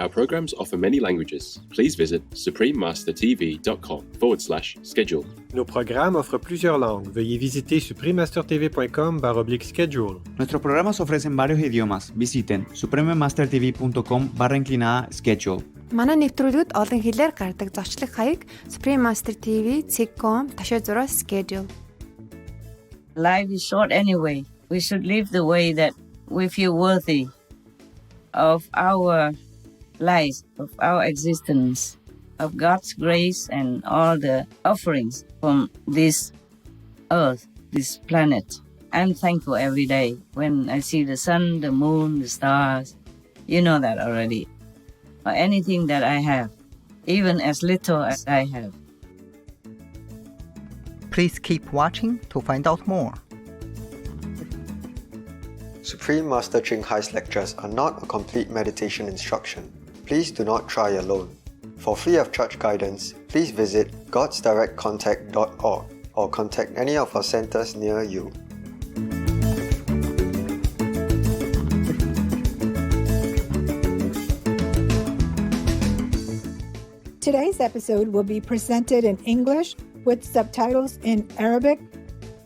Our programs offer many languages. Please visit suprememastertv.com/schedule. Nos programas offrent plusieurs langues. Veuillez visiter suprememastertv.com/schedule. Nuestros programas ofrecen varios idiomas. Visiten suprememastertv.com/schedule. Манай нэвтрүүлгүүд олон хэлээр гардаг зочлог хаяг suprememastertv.com/schedule. Life is short anyway. We should live the way that we feel worthy of our lives, of our existence, of God's grace and all the offerings from this earth, this planet. I'm thankful every day when I see the sun, the moon, the stars. You know that already. Or anything that I have, even as little as I have. Please keep watching to find out more. Supreme Master Ching Hai's lectures are not a complete meditation instruction. Please do not try alone. For free of charge guidance, please visit godsdirectcontact.org or contact any of our centers near you. Today's episode will be presented in English with subtitles in Arabic,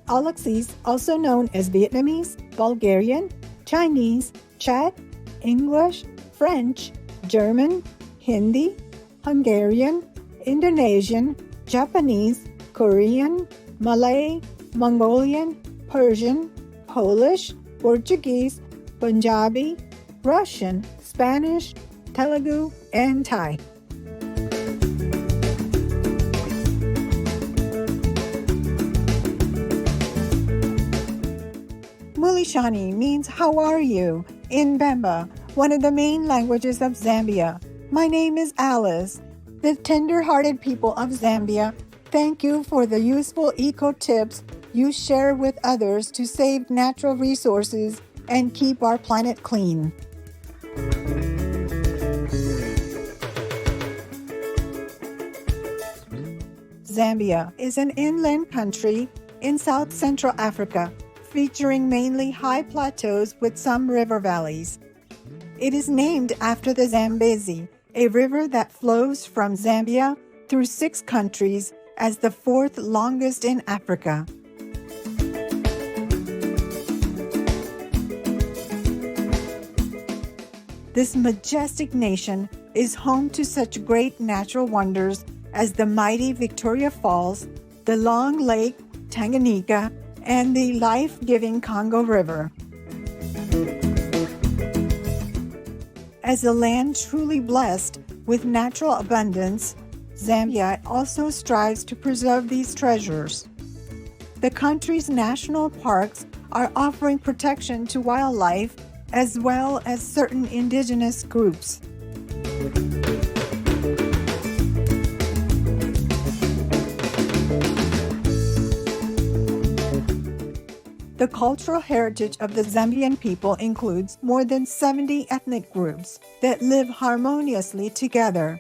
Alexis, also known as Vietnamese, Bulgarian, Chinese, Czech, English, French, German, Hindi, Hungarian, Indonesian, Japanese, Korean, Malay, Mongolian, Persian, Polish, Portuguese, Punjabi, Russian, Spanish, Telugu, and Thai. Mulishani means how are you in Bemba, one of the main languages of Zambia. My name is Alice. The tender-hearted people of Zambia, thank you for the useful eco-tips you share with others to save natural resources and keep our planet clean. Zambia is an inland country in South Central Africa, featuring mainly high plateaus with some river valleys. It is named after the Zambezi, a river that flows from Zambia through 6 countries as the 4th longest in Africa. This majestic nation is home to such great natural wonders as the mighty Victoria Falls, the long lake Tanganyika, and the life-giving Congo River. As a land truly blessed with natural abundance, Zambia also strives to preserve these treasures. The country's national parks are offering protection to wildlife as well as certain indigenous groups. The cultural heritage of the Zambian people includes more than 70 ethnic groups that live harmoniously together.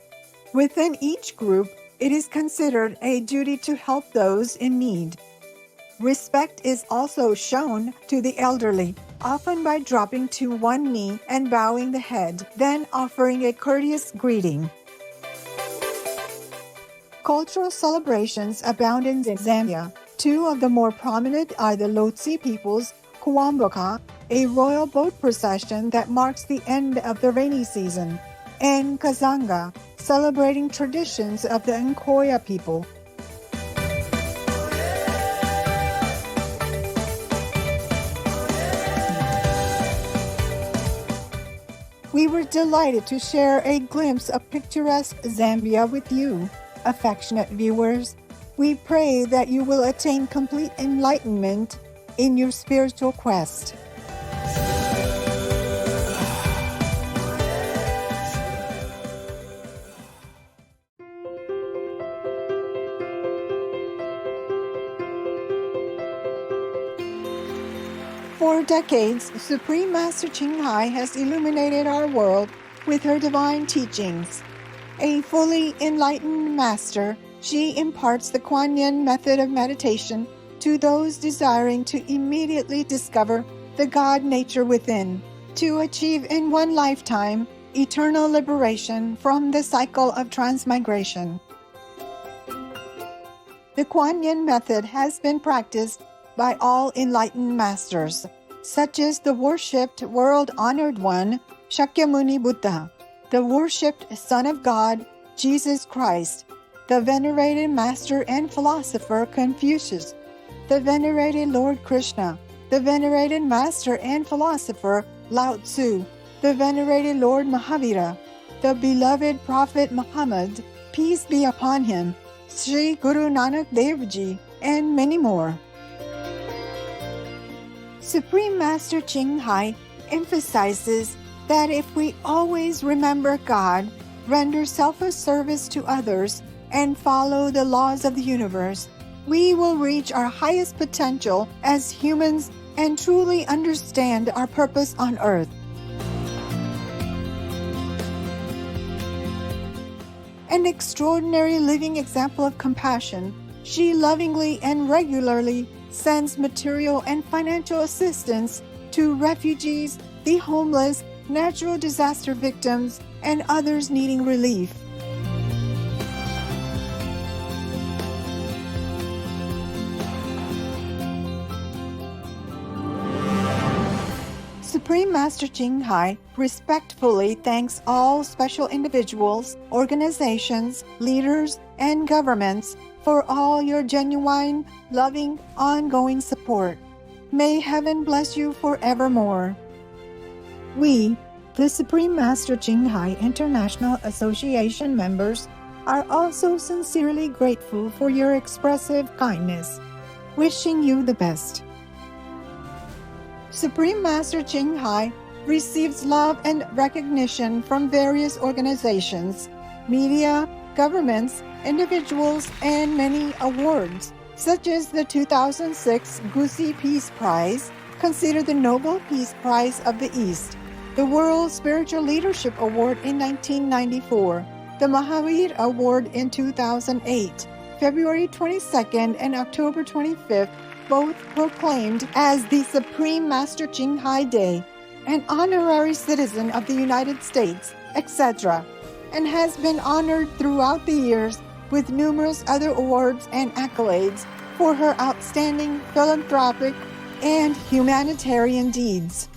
Within each group, it is considered a duty to help those in need. Respect is also shown to the elderly, often by dropping to one knee and bowing the head, then offering a courteous greeting. Cultural celebrations abound in Zambia. 2 of the more prominent are the Lotse people's Kuamboka, a royal boat procession that marks the end of the rainy season, and Kazanga, celebrating traditions of the Nkoya people. We were delighted to share a glimpse of picturesque Zambia with you, affectionate viewers. We pray that you will attain complete enlightenment in your spiritual quest. For decades, Supreme Master Ching Hai has illuminated our world with her divine teachings. A fully enlightened master, she imparts the Kuan Yin method of meditation to those desiring to immediately discover the God nature within, to achieve in one lifetime eternal liberation from the cycle of transmigration. The Kuan Yin method has been practiced by all enlightened masters, such as the worshipped world-honored one, Shakyamuni Buddha, the worshipped Son of God, Jesus Christ, the venerated master and philosopher Confucius, the venerated Lord Krishna, the venerated master and philosopher Lao Tzu, the venerated Lord Mahavira, the beloved Prophet Muhammad, peace be upon him, Sri Guru Nanak Dev Ji, and many more. Supreme Master Ching Hai emphasizes that if we always remember God, render selfless service to others, and follow the laws of the universe, we will reach our highest potential as humans and truly understand our purpose on earth. An extraordinary living example of compassion, she lovingly and regularly sends material and financial assistance to refugees, the homeless, natural disaster victims, and others needing relief. Supreme Master Ching Hai respectfully thanks all special individuals, organizations, leaders, and governments for all your genuine, loving, ongoing support. May heaven bless you forevermore. We, the Supreme Master Ching Hai International Association members, are also sincerely grateful for your expressive kindness. Wishing you the best. Supreme Master Ching Hai receives love and recognition from various organizations, media, governments, individuals, and many awards, such as the 2006 Gusi Peace Prize, considered the Nobel Peace Prize of the East, the World Spiritual Leadership Award in 1994, the Mahavir Award in 2008, February 22nd and October 25th, both proclaimed as the Supreme Master Ching Hai Day, an honorary citizen of the United States, etc., and has been honored throughout the years with numerous other awards and accolades for her outstanding philanthropic and humanitarian deeds.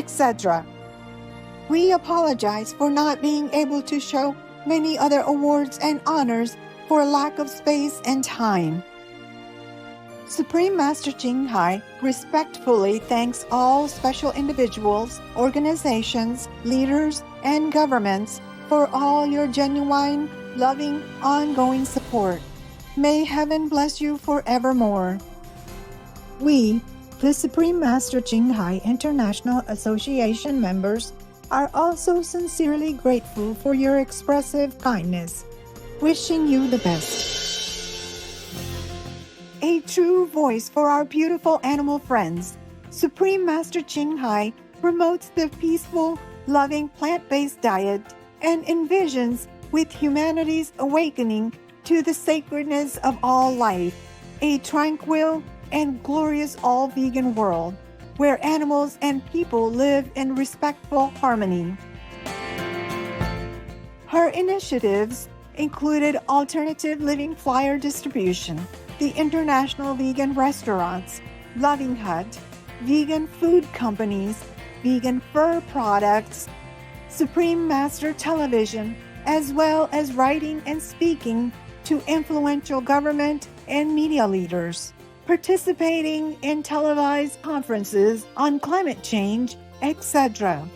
etc. We apologize for not being able to show many other awards and honors for lack of space and time. Supreme Master Ching Hai respectfully thanks all special individuals, organizations, leaders, and governments for all your genuine, loving, ongoing support. May heaven bless you forevermore. We, the Supreme Master Ching Hai International Association members, are also sincerely grateful for your expressive kindness. Wishing you the best. A true voice for our beautiful animal friends, Supreme Master Ching Hai promotes the peaceful, loving plant-based diet and envisions with humanity's awakening to the sacredness of all life, a tranquil and glorious all-vegan world where animals and people live in respectful harmony. Her initiatives included alternative living flyer distribution, the International Vegan Restaurants, Loving Hut, vegan food companies, vegan fur products, Supreme Master Television, as well as writing and speaking to influential government and media leaders, participating in televised conferences on climate change, etc.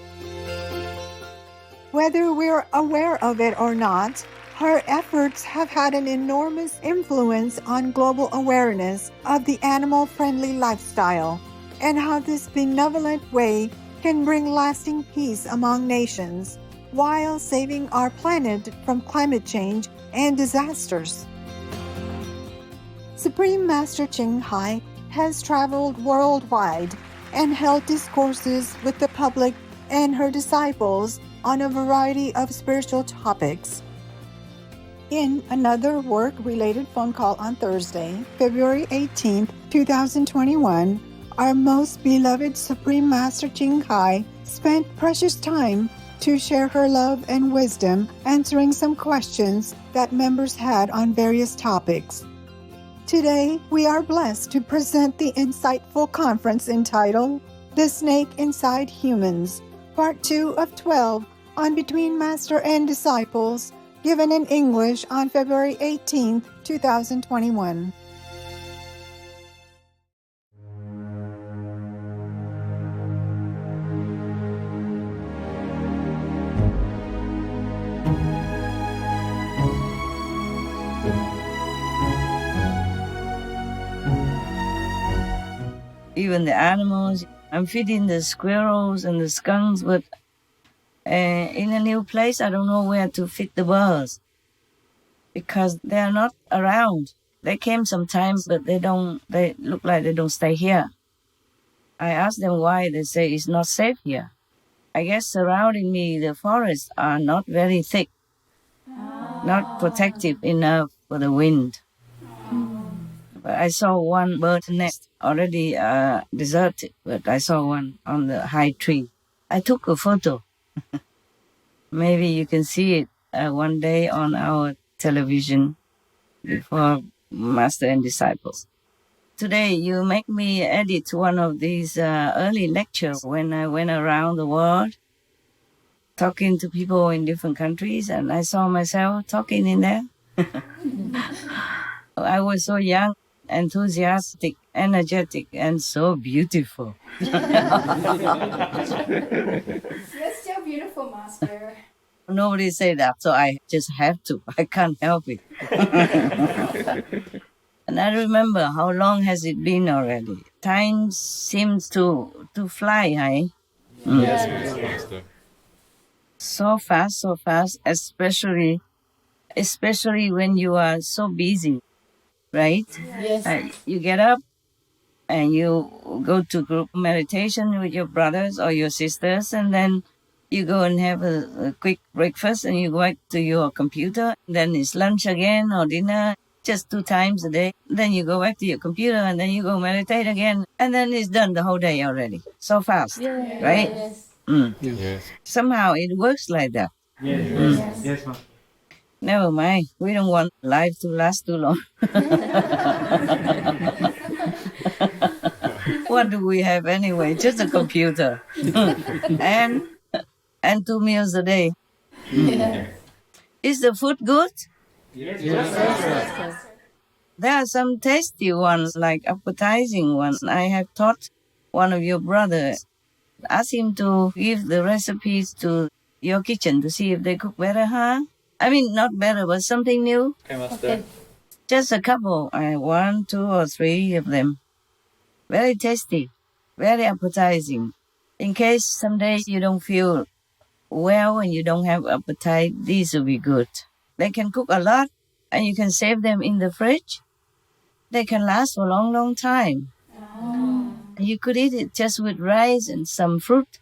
Whether we're aware of it or not, her efforts have had an enormous influence on global awareness of the animal-friendly lifestyle and how this benevolent way can bring lasting peace among nations while saving our planet from climate change and disasters. Supreme Master Ching Hai has traveled worldwide and held discourses with the public and her disciples on a variety of spiritual topics. In another work-related phone call on Thursday, February 18, 2021, our most beloved Supreme Master Ching Hai spent precious time to share her love and wisdom answering some questions that members had on various topics. Today, we are blessed to present the insightful conference entitled The Snake Inside Humans, Part 2 of 12 on Between Master and Disciples, given in English on February 18, 2021. Even the animals, I'm feeding the squirrels and the skunks, but in a new place, I don't know where to feed the birds because they are not around. They came sometimes, but they look like they don't stay here. I asked them why. They say it's not safe here. I guess surrounding me, the forests are not very thick, not protective enough for the wind. But I saw one bird nest already deserted, but I saw one on the high tree. I took a photo. Maybe you can see it one day on our television before Master and Disciples. Today, you make me edit one of these early lectures when I went around the world talking to people in different countries, and I saw myself talking in there. I was so young, enthusiastic, energetic, and so beautiful. You're still beautiful, Master. Nobody said that, so I just have to. I can't help it. And I remember how long has it been already. Time seems to fly, hey? Yes, Master. So fast, especially when you are so busy, right? Yes. You get up and you go to group meditation with your brothers or your sisters, and then you go and have a quick breakfast, and you go back to your computer. Then it's lunch again or dinner, just 2 times a day. Then you go back to your computer, and then you go meditate again, and then it's done the whole day already. So fast, right? Yes. Yes. Somehow it works like that. Yes. Never mind. We don't want life to last too long. what do we have anyway? Just a computer. and 2 meals a day. Is the food good? Yes. There are some tasty ones, like appetizing ones. I have taught one of your brothers. Ask him to give the recipes to your kitchen to see if they cook better, huh? I mean, not better, but something new. Okay. Just a couple, 1, 2, or 3 of them. Very tasty, very appetizing. In case some days you don't feel well and you don't have appetite, these will be good. They can cook a lot and you can save them in the fridge. They can last for a long, long time. You could eat it just with rice and some fruit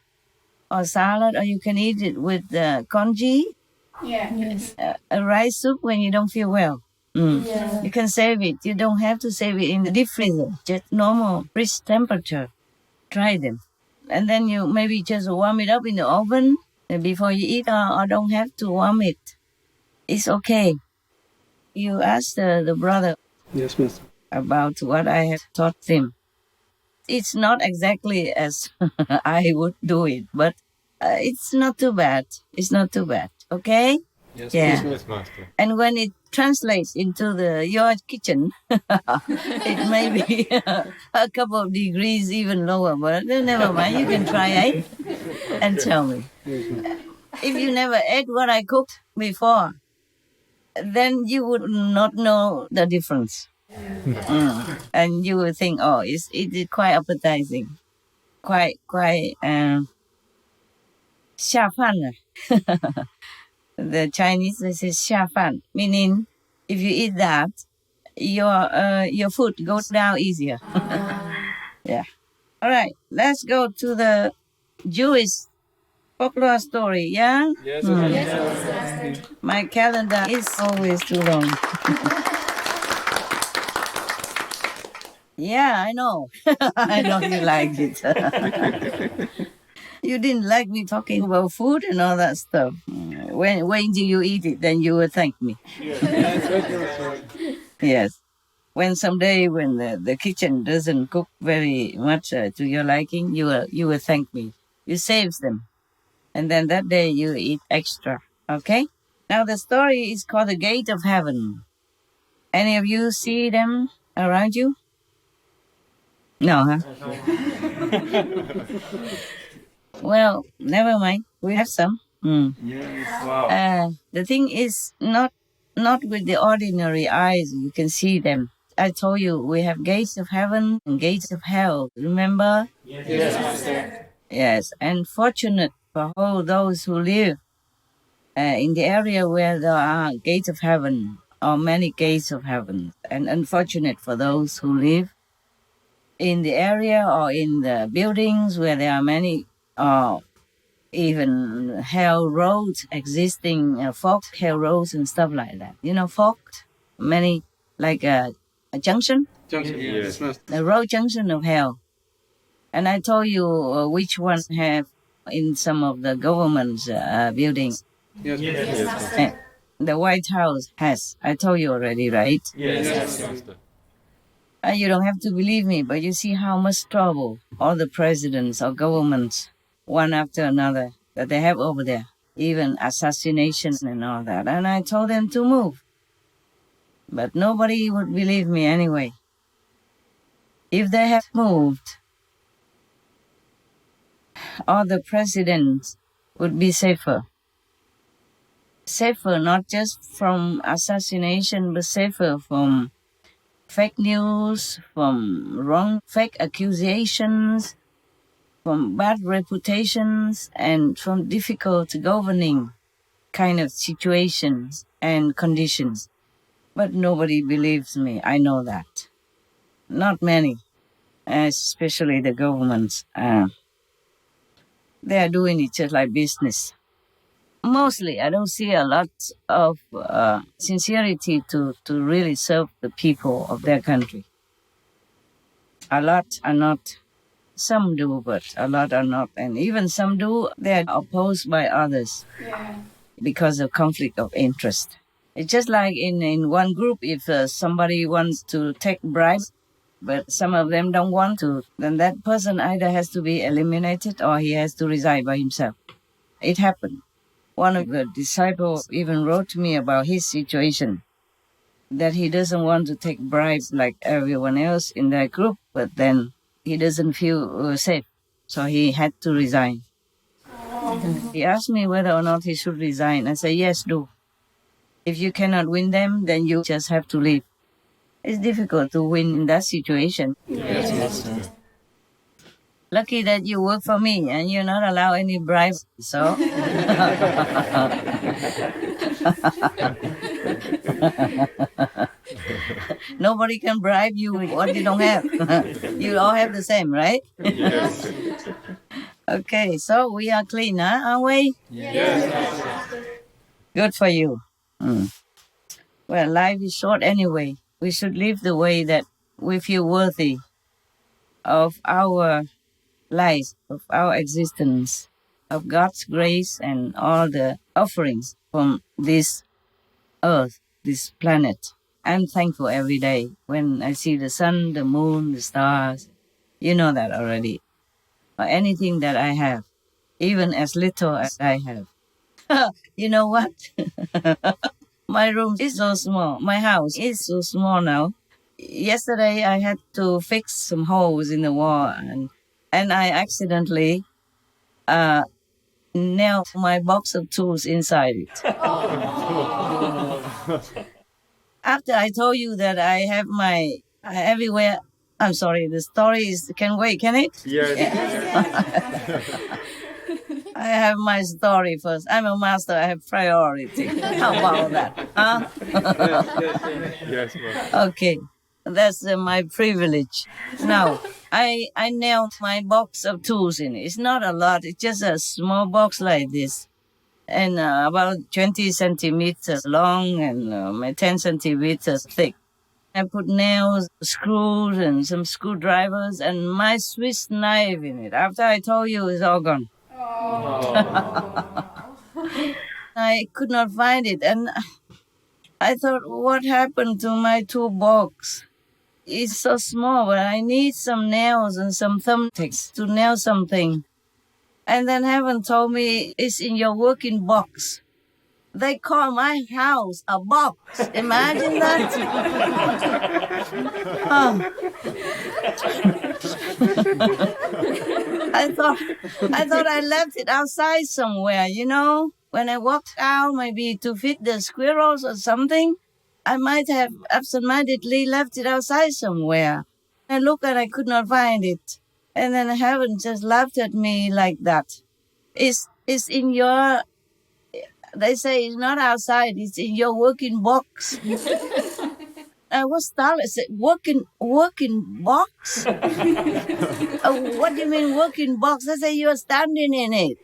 or salad, or you can eat it with congee, Yes. a rice soup when you don't feel well. Yeah. You can save it. You don't have to save it in the deep freezer, just normal fridge temperature. Try them. And then you maybe just warm it up in the oven before you eat, or don't have to warm it. It's okay. You ask the brother Yes, Master. about what I have taught him. It's not exactly as I would do it, but it's not too bad. It's not too bad. Okay? Yes, Yeah. Master. And when it translates into your kitchen, it may be a couple of degrees even lower, but never mind. You can try it and tell me. If you never ate what I cooked before, then you would not know the difference. And you would think, oh, it is quite appetizing, quite 下饭了. The Chinese, they say 下饭, meaning if you eat that, your food goes down easier. Yeah. All right, let's go to the Jewish folklore story, yeah? Yes, Master. My calendar is always too long. Yeah, I know. I know you liked it. You didn't like me talking about food and all that stuff. When do you eat it, then you will thank me. Yes. When someday when the kitchen doesn't cook very much to your liking, you will thank me. You save them. And then that day you eat extra. Okay? Now the story is called The Gate of Heaven. Any of you see them around you? No, huh? Well, never mind. We have some. The thing is not with the ordinary eyes. You can see them. I told you we have gates of heaven and gates of hell. Remember? Yes, Master. Yes. And fortunate for all those who live in the area where there are gates of heaven or many gates of heaven. And unfortunate for those who live in the area or in the buildings where there are many even hell roads existing, forked hell roads and stuff like that. You know, forked, many, like a junction, Yes, Master. the road junction of hell. And I told you which ones have in some of the government's buildings. Yes, Master. Eh, the White House has. I told you already, right? Yes, Master. You don't have to believe me, but you see how much trouble all the presidents or governments, one after another, that they have over there, even assassinations and all that. And I told them to move. But nobody would believe me anyway. If they had moved, all the presidents would be safer. Safer not just from assassination, but safer from fake news, from wrong fake accusations, from bad reputations, and from difficult governing kind of situations and conditions. But nobody believes me. I know that. Not many, especially the governments. They are doing it just like business. Mostly, I don't see a lot of sincerity to really serve the people of their country. A lot are not. Some do, but a lot are not. And even some do, they are opposed by others Yeah. because of conflict of interest. It's just like in one group, if somebody wants to take bribes, but some of them don't want to, then that person either has to be eliminated or he has to resign by himself. It happened. One of the disciples even wrote to me about his situation, that he doesn't want to take bribes like everyone else in that group, but then he doesn't feel safe, so he had to resign. He asked me whether or not he should resign. I said, yes, do. If you cannot win them, then you just have to leave. It's difficult to win in that situation. Yes. Lucky that you work for me and you're not allowed any bribes, so. Nobody can bribe you with what you don't have. You all have the same, right? Yes. Okay, so we are clean, huh? Aren't we? Yes. Good for you. Well, life is short anyway. We should live the way that we feel worthy of our lives, of our existence, of God's grace and all the offerings from this earth, this planet. I'm thankful every day when I see the sun, the moon, the stars. You know that already. Or anything that I have, even as little as I have. You know what? My room is so small. My house is so small now. Yesterday I had to fix some holes in the wall and I accidentally nailed my box of tools inside it. After I told you that I have my everywhere. I'm sorry, the story is, can wait, can it? Yes. I have my story first. I'm a master, I have priority. How about that? Huh? Yes, ma'am. Okay, that's my privilege. Now, I nailed my box of tools in it. It's not a lot, it's just a small box like this. And about 20 centimeters long and 10 centimeters thick. I put nails, screws, and some screwdrivers, and my Swiss knife in it. After I told you, it's all gone. I could not find it, and I thought, what happened to my toolbox? It's so small, but I need some nails and some thumbtacks to nail something. And then heaven told me, it's in your working box. They call my house a box. Imagine that. I thought I left it outside somewhere, you know. When I walked out, maybe to feed the squirrels or something, I might have absentmindedly left it outside somewhere. I looked and I could not find it. And then heaven just laughed at me like that. It's in your... They say it's not outside, it's in your working box. I was startled. I said, working box? What do you mean working box? I said, you're standing in it.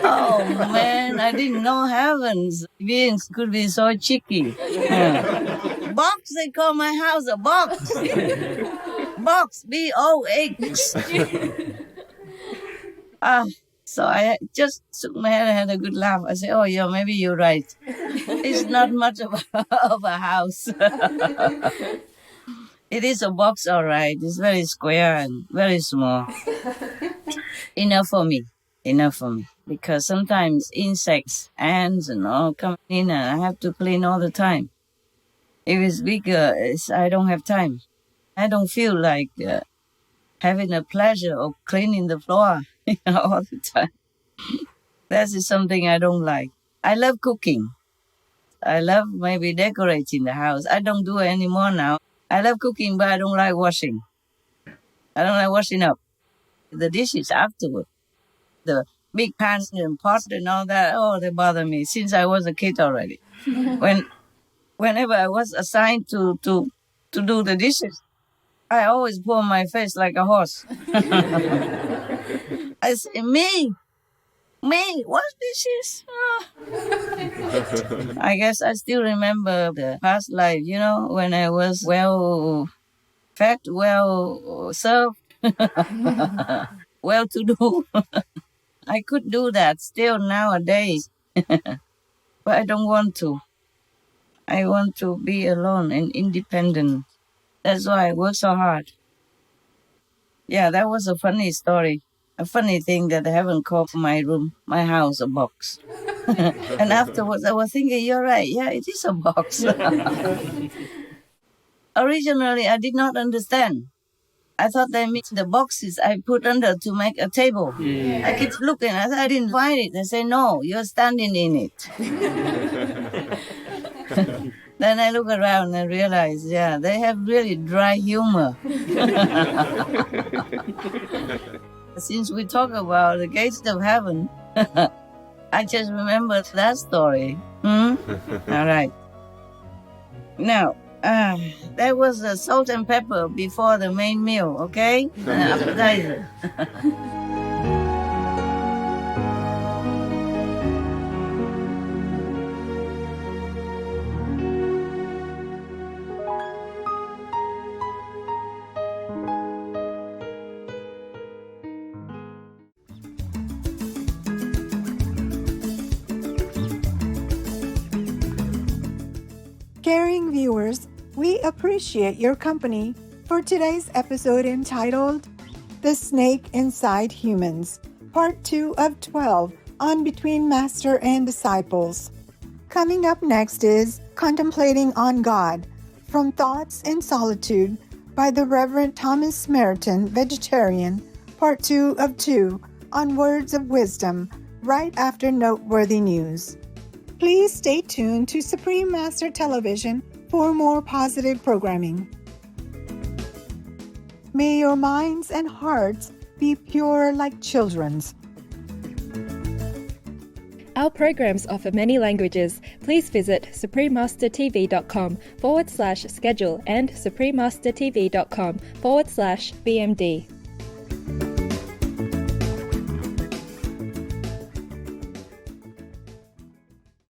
Oh, man, I didn't know heavens beings could be so cheeky. Box, they call my house a box. Box, B-O-X. So I just shook my head and had a good laugh. I said, oh, yeah, maybe you're right. It's not much of a house. It is a box, all right. It's very square and very small. Enough for me. Because sometimes insects, ants and all come in and I have to clean all the time. If it's bigger, I don't have time. I don't feel like having the pleasure of cleaning the floor all the time. That is something I don't like. I love cooking. I love maybe decorating the house. I don't do it anymore now. I love cooking, but I don't like washing. I don't like washing up the dishes afterward. The big pans and pots and all that, oh, they bother me since I was a kid already. Whenever I was assigned to do the dishes, I always pour my face like a horse. I say, me, wash dishes? Oh. I guess I still remember the past life, you know, when I was well fed, well served, well to do. I could do that still nowadays, but I don't want to. I want to be alone and independent. That's why I work so hard. Yeah, that was a funny story. A funny thing that I haven't called my room, my house, a box. And afterwards I was thinking, you're right. Yeah, it is a box. Originally, I did not understand. I thought they meant the boxes I put under to make a table. I kept looking. I didn't find it. They say, no, you're standing in it. Then I look around and realize, yeah, they have really dry humor. Since we talk about the gates of heaven, I just remembered that story. All right. Now, that was the salt and pepper before the main meal, okay? Appetizer. Caring viewers, we appreciate your company for today's episode entitled The Snake Inside Humans, Part 2 of 12 on Between Master and Disciples. Coming up next is Contemplating on God, From Thoughts in Solitude by the Reverend Thomas Samaritan, Vegetarian, Part 2 of 2 on Words of Wisdom, right after Noteworthy News. Please stay tuned to Supreme Master Television for more positive programming. May your minds and hearts be pure like children's. Our programs offer many languages. Please visit suprememastertv.com/schedule and suprememastertv.com/BMD.